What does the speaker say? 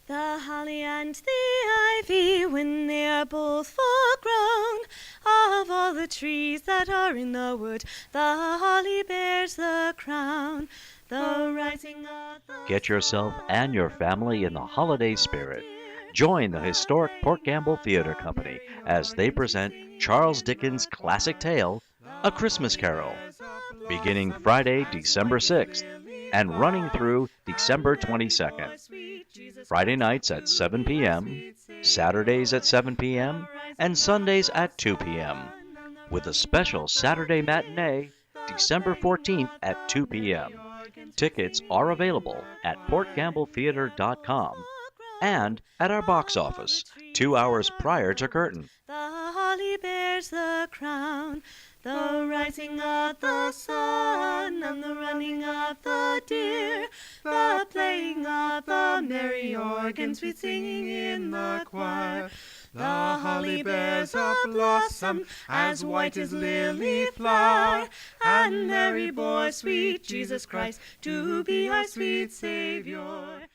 The holly and the ivy, when they are both full grown, of all the trees that are in the wood, the holly bears the crown. The rising of the Get yourself and your family in the holiday spirit. Join the historic Port Gamble Theater Company as they present Charles Dickens' classic tale, A Christmas Carol, beginning Friday, December 6th and running through December 22nd. Friday nights at 7 p.m., Saturdays at 7 p.m., and Sundays at 2 p.m., with a special Saturday matinee, December 14th at 2 p.m. Tickets are available at portgambletheater.com and at our box office 2 hours prior to curtain. The holly bears the crown, the rising of the sun and the running of the deer, the playing of the merry organ, sweet singing in the choir. The holly bears a blossom as white as lily flower, and Mary bore sweet Jesus Christ to be our sweet Savior.